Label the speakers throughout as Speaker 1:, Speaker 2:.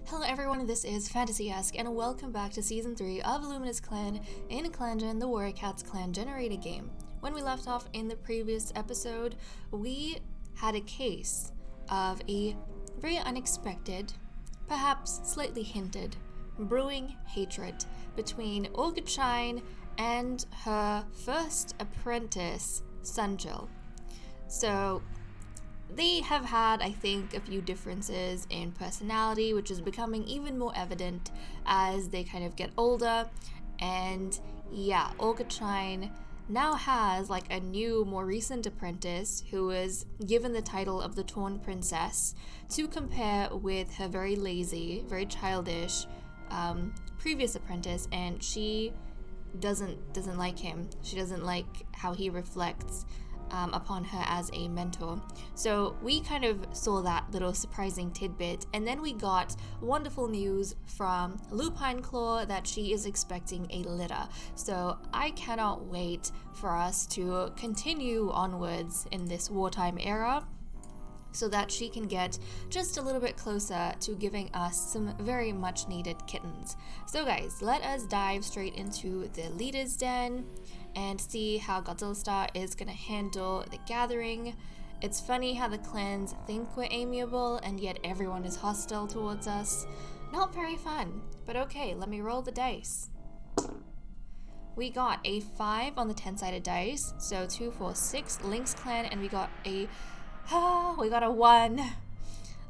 Speaker 1: Hello everyone, this is Fantasy-esque, and welcome back to Season 3 of Luminous Clan in ClanGen, the Warrior Cats clan generated game. When we left off in the previous episode, we had a case of a very unexpected, perhaps slightly hinted, brewing hatred between Orchidshine and her first apprentice, Sunjill. So they have had, I think, a few differences in personality, which is becoming even more evident as they kind of get older. And yeah, Orchidshine now has like a new, more recent apprentice who is given the title of the Torn Princess to compare with her very lazy, very childish previous apprentice, and she doesn't like him. She doesn't like how he reflects upon her as a mentor. So we kind of saw that little surprising tidbit, and then we got wonderful news from Lupine Claw that she is expecting a litter. So I cannot wait for us to continue onwards in this wartime era, so that she can get just a little bit closer to giving us some very much needed kittens. So guys, let us dive straight into the leader's den and see how Godzilla Star is gonna handle the gathering. It's funny how the clans think we're amiable and yet everyone is hostile towards us. Not very fun, but okay, let me roll the dice. We got a 5 on the 10-sided dice, so 2, 4, 6, Lynx Clan, and we got a 1.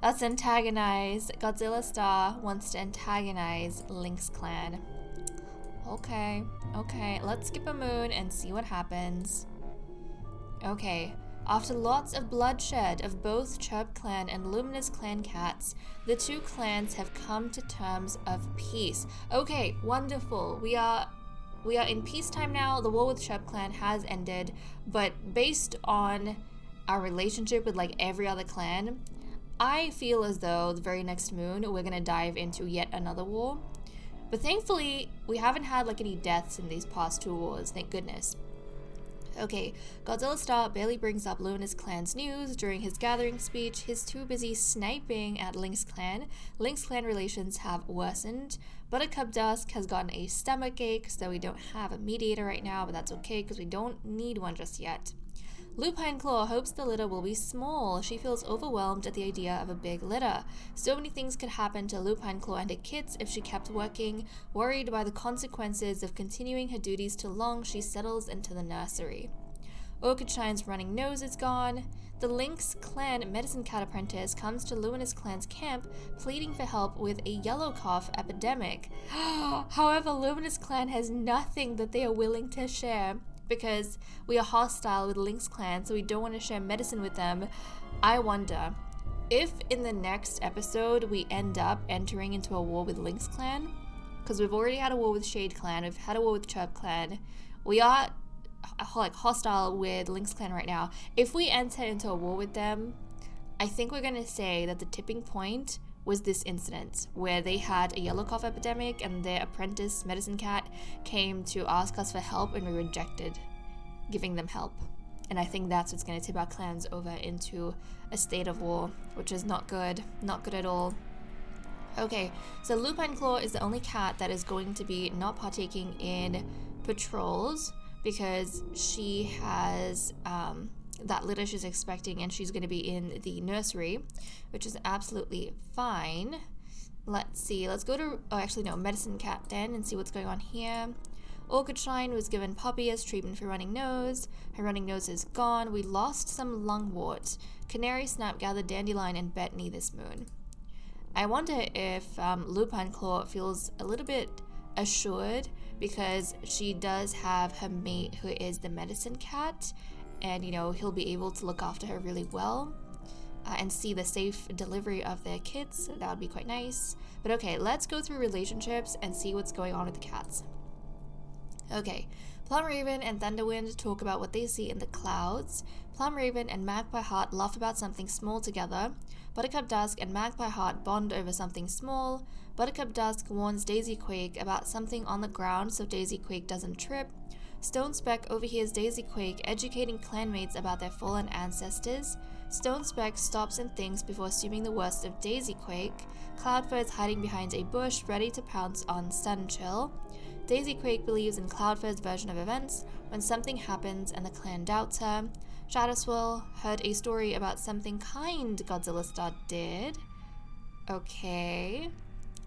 Speaker 1: Let's antagonize. Godzilla Star wants to antagonize Lynx Clan. Okay, let's skip a moon and see what happens. Okay, after lots of bloodshed of both Chirp Clan and Luminous Clan cats, the two clans have come to terms of peace. Okay, wonderful. We are in peacetime now. The war with Chirp Clan has ended, but based on our relationship with like every other clan, I feel as though the very next moon we're gonna dive into yet another war. But thankfully we haven't had like any deaths in these past 2 wars, thank goodness. Okay, Godzilla Star barely brings up Luminous Clan's news during his gathering speech. He's too busy sniping at Lynx Clan. Lynx Clan relations have worsened. Buttercup Dusk has gotten a stomach ache, so we don't have a mediator right now, but that's okay because we don't need one just yet. Lupine Claw hopes the litter will be small. She feels overwhelmed at the idea of a big litter. So many things could happen to Lupine Claw and her kids if she kept working. Worried by the consequences of continuing her duties too long, she settles into the nursery. Orchidshine's running nose is gone. The Lynx Clan medicine cat apprentice comes to Luminous Clan's camp, pleading for help with a yellow cough epidemic. However, Luminous Clan has nothing that they are willing to share, because we are hostile with Lynx Clan, so we don't want to share medicine with them. I wonder if in the next episode we end up entering into a war with Lynx Clan, because we've already had a war with Shade Clan, we've had a war with Chirp Clan, we are like hostile with Lynx Clan right now. If we enter into a war with them, I think we're going to say that the tipping point was this incident where they had a yellow cough epidemic and their apprentice medicine cat came to ask us for help and we rejected giving them help. And I think that's what's going to tip our clans over into a state of war, which is not good at all. Okay, so Lupine Claw is the only cat that is going to be not partaking in patrols because she has that litter she's expecting, and she's going to be in the nursery, which is absolutely fine. Let's see, let's go to, medicine cat den and see what's going on here. Orchidshine was given puppy as treatment for running nose. Her running nose is gone. We lost some lungwort. Canary Snap gathered dandelion and betony this moon. I wonder if Lupine Claw feels a little bit assured because she does have her mate who is the medicine cat, and he'll be able to look after her really well and see the safe delivery of their kids. That would be quite nice. But okay, let's go through relationships and see what's going on with the cats. Okay, Plum Raven and Thunderwind talk about what they see in the clouds. Plum Raven and Magpie Heart laugh about something small together. Buttercup Dusk and Magpie Heart bond over something small. Buttercup Dusk warns Daisy Quake about something on the ground so Daisy Quake doesn't trip. Stonespeck overhears Daisy Quake educating clanmates about their fallen ancestors. Stonespeck stops and thinks before assuming the worst of Daisy Quake. Cloudfur is hiding behind a bush, ready to pounce on Sunchill. Daisy Quake believes in Cloudfur's version of events when something happens and the clan doubts her. Shadowswirl heard a story about something kind Godzilla Star did. Okay,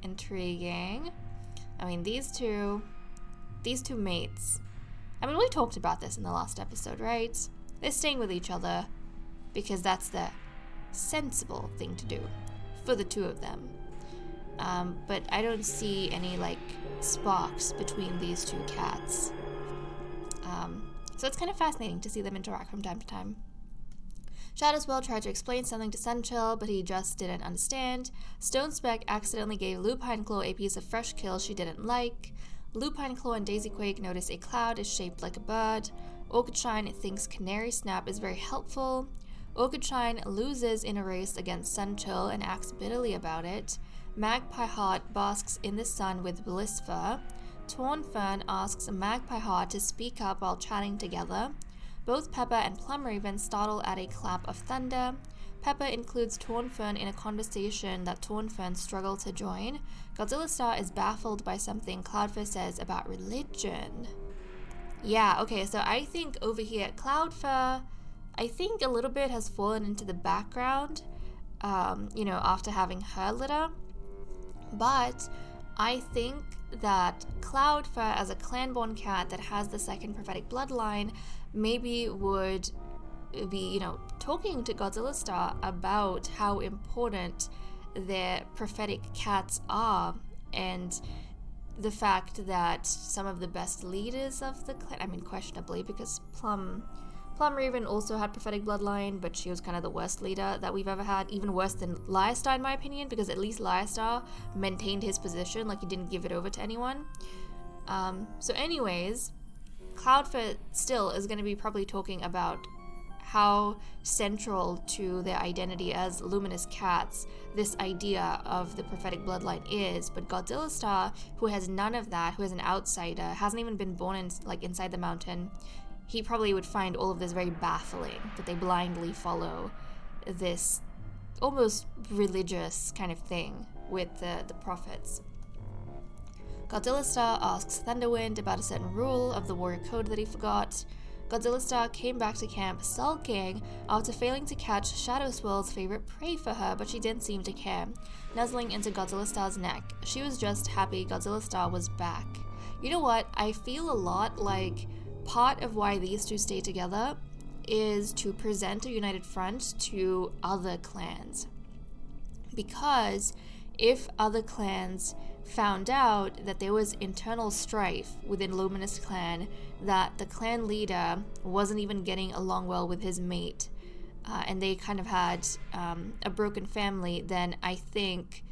Speaker 1: intriguing. I mean, these two mates. I mean, we talked about this in the last episode, right? They're staying with each other because that's the sensible thing to do for the two of them. But I don't see any, like, sparks between these two cats. So it's kind of fascinating to see them interact from time to time. Shadowswirl tried to explain something to Sunchill, but he just didn't understand. Stonespeck accidentally gave Lupineclaw a piece of fresh kill she didn't like. Lupineclaw and Daisy Quake notice a cloud is shaped like a bird. Orchidshine thinks Canary Snap is very helpful. Orchidshine loses in a race against Sunchill and acts bitterly about it. Magpie Heart basks in the sun with Blissfur. Tornfern asks Magpie Heart to speak up while chatting together. Both Pepper and Plumraven startle at a clap of thunder. Pepper includes Tornfern in a conversation that Tornfern struggled to join. Godzilla Star is baffled by something Cloudfur says about religion. Yeah, okay, so I think over here, Cloudfur, I think a little bit has fallen into the background, after having her litter. But I think that Cloudfur, as a clan-born cat that has the second prophetic bloodline, maybe would be, talking to Godzilla Star about how important their prophetic cats are, and the fact that some of the best leaders of the clan, I mean, questionably, because Plumraven also had prophetic bloodline, but she was kind of the worst leader that we've ever had, even worse than Lyrestar in my opinion, because at least Lyrestar maintained his position, like he didn't give it over to anyone. So anyways, Cloudfur still is going to be probably talking about how central to their identity as luminous cats this idea of the prophetic bloodline is, but Godzilla Star, who has none of that, who is an outsider, hasn't even been born inside the mountain, he probably would find all of this very baffling, that they blindly follow this almost religious kind of thing with the prophets. Godzilla Star asks Thunderwind about a certain rule of the warrior code that he forgot. Godzilla Star came back to camp sulking after failing to catch Shadowswirl's favorite prey for her, but she didn't seem to care, nuzzling into Godzilla Star's neck. She was just happy Godzilla Star was back. You know what? I feel a lot like part of why these two stay together is to present a united front to other clans. Because if other clans found out that there was internal strife within Luminous Clan, that the clan leader wasn't even getting along well with his mate, and they kind of had a broken family, then I think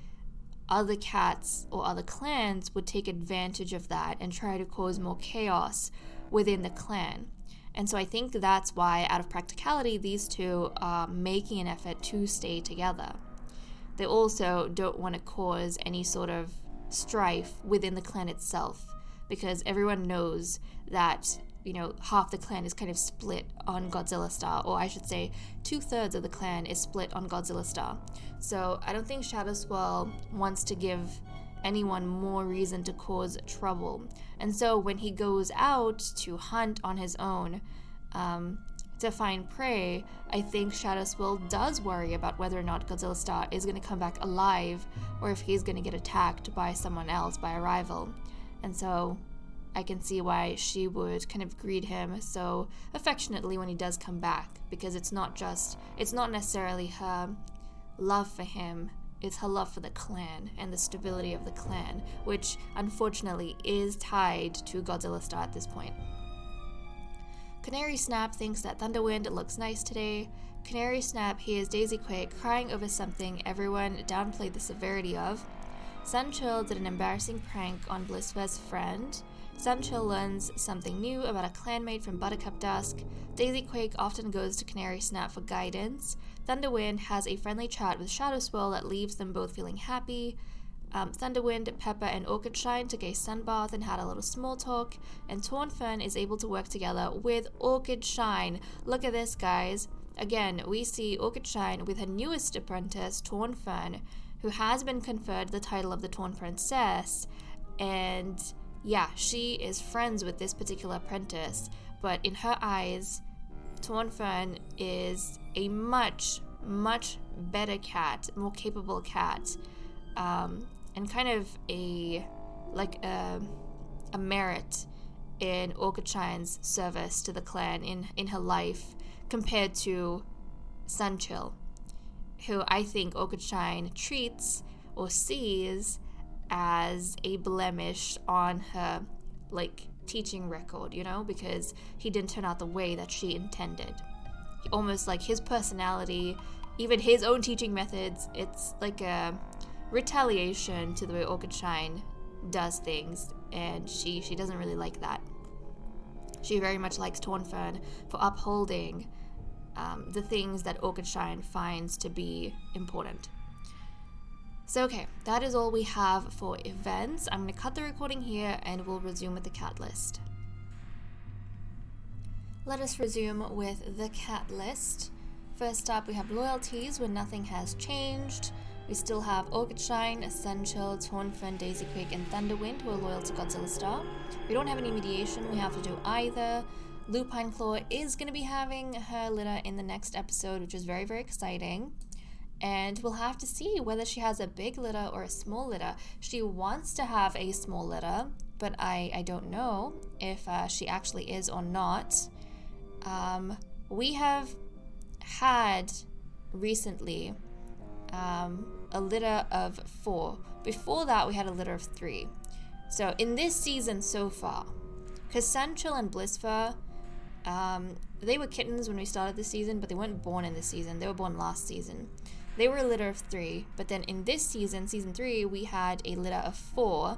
Speaker 1: other cats or other clans would take advantage of that and try to cause more chaos within the clan. And so I think that's why, out of practicality, these two are making an effort to stay together. They also don't want to cause any sort of strife within the clan itself, because everyone knows that, half the clan is kind of split on Godzilla Star, or I should say 2/3 of the clan is split on Godzilla Star. So I don't think Shadowswirl wants to give anyone more reason to cause trouble. And so when he goes out to hunt on his own to find prey, I think Shadowswirl does worry about whether or not Godzilla Star is going to come back alive, or if he's going to get attacked by someone else, by a rival. And so I can see why she would kind of greet him so affectionately when he does come back, because it's not necessarily her love for him, it's her love for the clan and the stability of the clan, which unfortunately is tied to Godzilla Star at this point. Canary Snap thinks that Thunderwind looks nice today. Canary Snap hears Daisy Quake crying over something everyone downplayed the severity of. Sunchill did an embarrassing prank on Blissfur's friend. Sunchill learns something new about a clanmate from Buttercup Dusk. Daisy Quake often goes to Canary Snap for guidance. Thunderwind has a friendly chat with Shadowswirl that leaves them both feeling happy. Thunderwind, Pepper, and Orchidshine took a sun bath and had a little small talk, and Tornfern is able to work together with Orchidshine. Look at this, guys. Again, we see Orchidshine with her newest apprentice, Tornfern, who has been conferred the title of the Torn Princess, and yeah, she is friends with this particular apprentice, but in her eyes, Tornfern is a much, much better cat, more capable cat, and kind of a merit in Orchidshine's service to the clan in her life compared to Sunchill, who I think Orchidshine treats or sees as a blemish on her teaching record, because he didn't turn out the way that she intended. Almost like his personality, even his own teaching methods, it's like a retaliation to the way Orchidshine does things, and she doesn't really like that. She very much likes Tornfern for upholding the things that Orchidshine finds to be important. So okay, that is all we have for events. I'm going to cut the recording here and we'll resume with the cat list. Let us resume with the cat list. First up, we have loyalties where nothing has changed. We still have Orchidshine, Sunchill, Tornfern, Daisyquake, and Thunderwind who are loyal to Godzilla Star. We don't have any mediation we have to do either. Lupine Claw is going to be having her litter in the next episode, which is very, very exciting. And we'll have to see whether she has a big litter or a small litter. She wants to have a small litter, but I don't know if she actually is or not. We have had recently a litter of 4. Before that, we had a litter of 3. So in this season so far, because Sunchill and Blissfur, they were kittens when we started the season, but they weren't born in this season. They were born last season. They were a litter of 3, but then in this season, season 3, we had a litter of 4.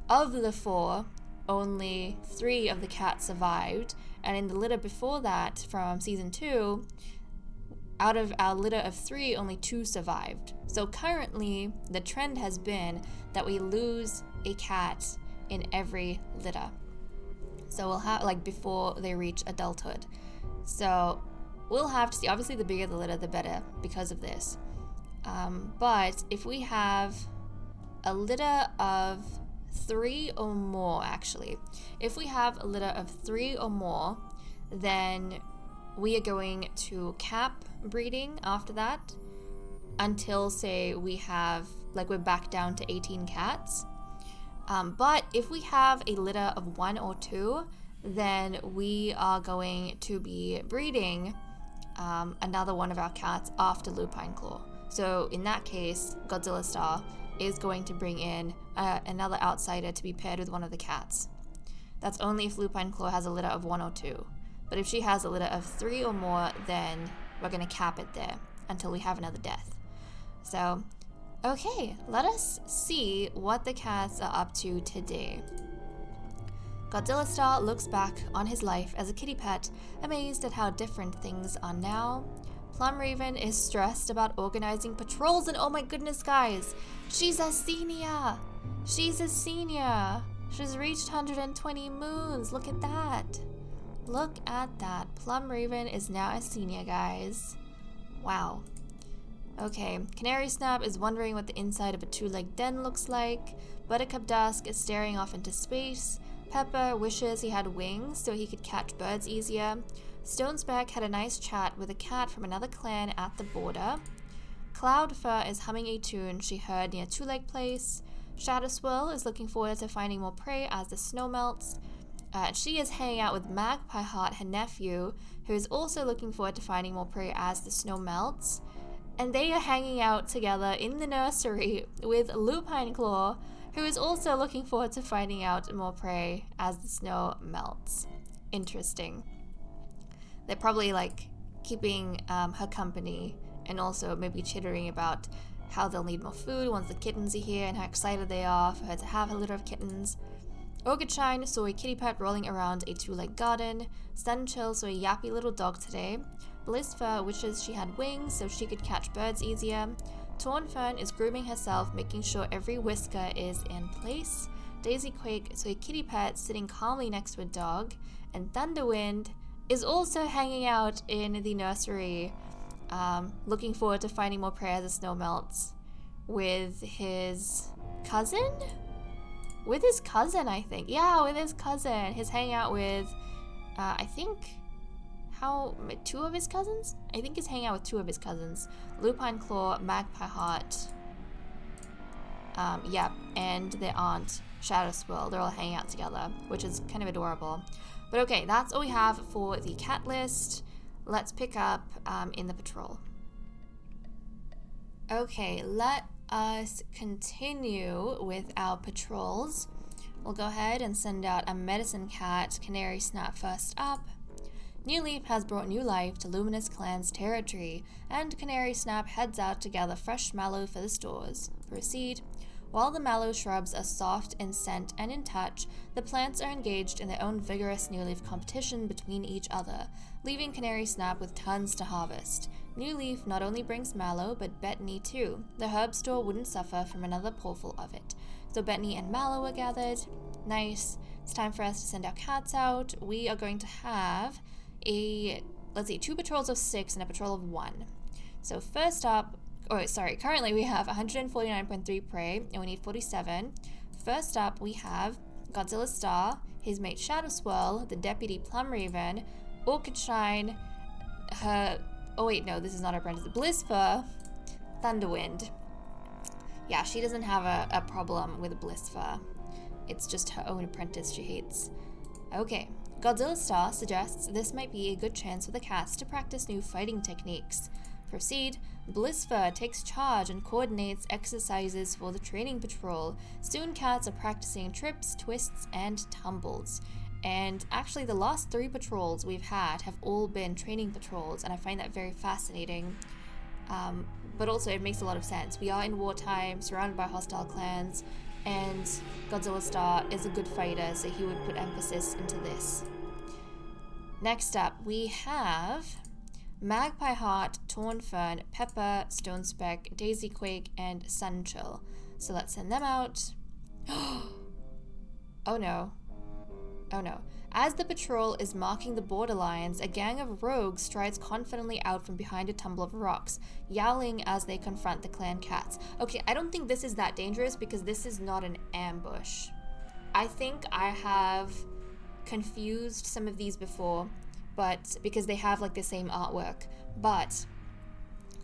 Speaker 1: Of the 4, only 3 of the cats survived, and in the litter before that, from season 2, out of our litter of 3, only 2 survived. So currently, the trend has been that we lose a cat in every litter. So we'll have, before they reach adulthood. So we'll have to see. Obviously, the bigger the litter, the better because of this. But if we have a litter of 3 or more, actually, if we have a litter of 3 or more, then we are going to cap breeding after that until, say, we have, we're back down to 18 cats. But if we have a litter of 1 or 2, then we are going to be breeding another one of our cats after Lupine Claw. So in that case, Godzilla Star is going to bring in another outsider to be paired with one of the cats. That's only if Lupine Claw has a litter of 1 or 2. But if she has a litter of 3 or more, then we're going to cap it there until we have another death. So, okay, let us see what the cats are up to today. Godzilla Star looks back on his life as a kitty pet, amazed at how different things are now. Plum Raven is stressed about organizing patrols, and oh my goodness, guys, she's a senior! She's a senior! She's reached 120 moons, look at that! Look at that, Plum Raven is now a senior, guys. Wow. Okay, Canary Snap is wondering what the inside of a 2-legged den looks like. Buttercup Dusk is staring off into space. Pepper wishes he had wings so he could catch birds easier. Stonespeck had a nice chat with a cat from another clan at the border. Cloudfur is humming a tune she heard near Two Leg Place. Shadow Swirl is looking forward to finding more prey as the snow melts. She is hanging out with Magpie Heart, her nephew, who is also looking forward to finding more prey as the snow melts. And they are hanging out together in the nursery with Lupine Claw, who is also looking forward to finding out more prey as the snow melts. Interesting. They're probably keeping her company and also maybe chittering about how they'll need more food once the kittens are here and how excited they are for her to have a litter of kittens. Orchidshine saw a kitty pet rolling around a 2-legged garden. Sunchill saw a yappy little dog today. Blissfur wishes she had wings so she could catch birds easier. Tornfern is grooming herself, making sure every whisker is in place. Daisy Quake is a kitty pet sitting calmly next to a dog. And Thunderwind is also hanging out in the nursery, looking forward to finding more prey as the snow melts with his cousin? With his cousin, I think. Yeah, with his cousin. He's hanging out with, I think, two of his cousins? I think he's hanging out with two of his cousins. Lupine Claw, Magpie Heart, and their aunt, Shadow Swirl. They're all hanging out together, which is kind of adorable. But okay, that's all we have for the cat list. Let's pick up in the patrol. Okay, let us continue with our patrols. We'll go ahead and send out a medicine cat, Canary Snap, first up. New Leaf has brought new life to Luminous Clan's territory, and Canary Snap heads out to gather fresh mallow for the stores. Proceed. While the mallow shrubs are soft in scent and in touch, the plants are engaged in their own vigorous new leaf competition between each other, leaving Canary Snap with tons to harvest. New Leaf not only brings mallow, but Bettany too. The herb store wouldn't suffer from another paulful of it. So Bettany and mallow are gathered. Nice. It's time for us to send our cats out. We are going to have two patrols of 6 and a patrol of 1. So first up, currently we have 149.3 prey, and we need 47. First up, we have Godzilla Star, his mate Shadow Swirl, the deputy Plum Raven, Orchid Shine, this is not her apprentice, Blissfur, Thunderwind. Yeah, she doesn't have a problem with Blissfur. It's just her own apprentice she hates. Okay, Godzilla Star suggests this might be a good chance for the cats to practice new fighting techniques. Proceed. Blissfur takes charge and coordinates exercises for the training patrol. Soon cats are practicing trips, twists, and tumbles. And actually the last 3 patrols we've had have all been training patrols, and I find that very fascinating. But also it makes a lot of sense. We are in wartime, surrounded by hostile clans, and Godzilla Star is a good fighter, so he would put emphasis into this. Next up, we have Magpie Heart, Tornfern, Pepper, Stone Speck, Daisy Quake, and Sunchill. So let's send them out. Oh no. As the patrol is marking the borderlines, a gang of rogues strides confidently out from behind a tumble of rocks, yowling as they confront the clan cats. Okay, I don't think this is that dangerous because this is not an ambush. I think I have confused some of these before, but because they have like the same artwork. But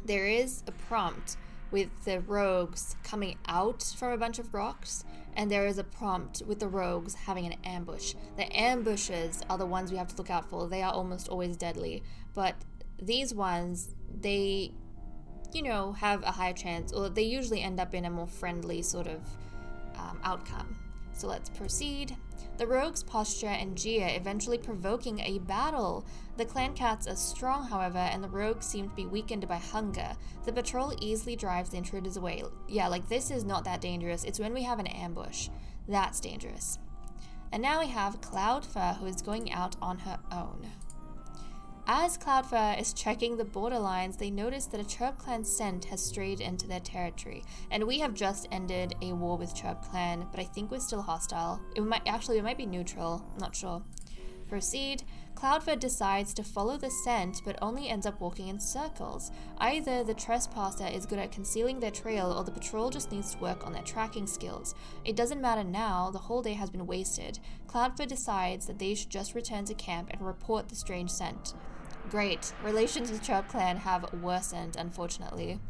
Speaker 1: there is a prompt with the rogues coming out from a bunch of rocks, and there is a prompt with the rogues having an ambush. The ambushes are the ones we have to look out for. They are almost always deadly, but these ones, they, have a higher chance, or they usually end up in a more friendly sort of outcome. So let's proceed. The rogues posture and jeer, eventually provoking a battle. The clan cats are strong, however, and the rogues seem to be weakened by hunger. The patrol easily drives the intruders away. Yeah, this is not that dangerous. It's when we have an ambush. That's dangerous. And now we have Cloudfur, who is going out on her own. As Cloudfur is checking the borderlines, they notice that a Chirp Clan scent has strayed into their territory. And we have just ended a war with Chirp Clan, but I think we're still hostile. We might be neutral. I'm not sure. Proceed. Cloudfur decides to follow the scent, but only ends up walking in circles. Either the trespasser is good at concealing their trail, or the patrol just needs to work on their tracking skills. It doesn't matter now, the whole day has been wasted. Cloudfur decides that they should just return to camp and report the strange scent. Great. Relations with Chirp Clan have worsened, unfortunately.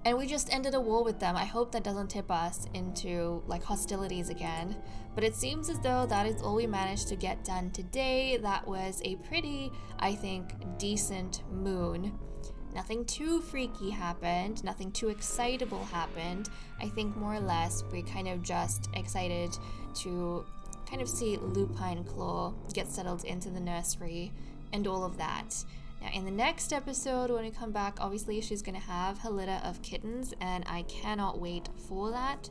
Speaker 1: And we just ended a war with them. I hope that doesn't tip us into, hostilities again. But it seems as though that is all we managed to get done today. That was a pretty, I think, decent moon. Nothing too freaky happened. Nothing too excitable happened. I think more or less we're kind of just excited to kind of see Lupine Claw get settled into the nursery and all of that. Now, in the next episode, when we come back, obviously she's going to have her litter of kittens, and I cannot wait for that.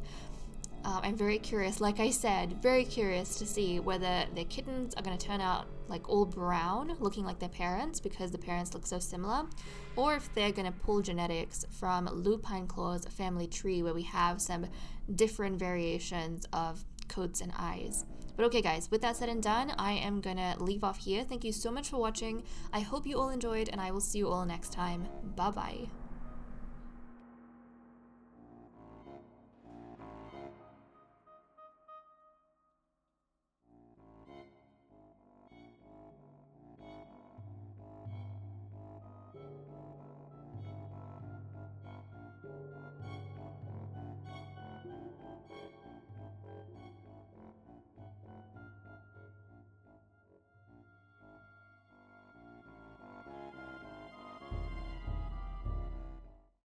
Speaker 1: I'm very curious, like I said, very curious to see whether their kittens are going to turn out like all brown, looking like their parents because the parents look so similar, or if they're going to pull genetics from Lupine Claw's family tree where we have some different variations of coats and eyes. But okay guys, with that said and done, I am going to leave off here. Thank you so much for watching. I hope you all enjoyed, and I will see you all next time. Bye bye.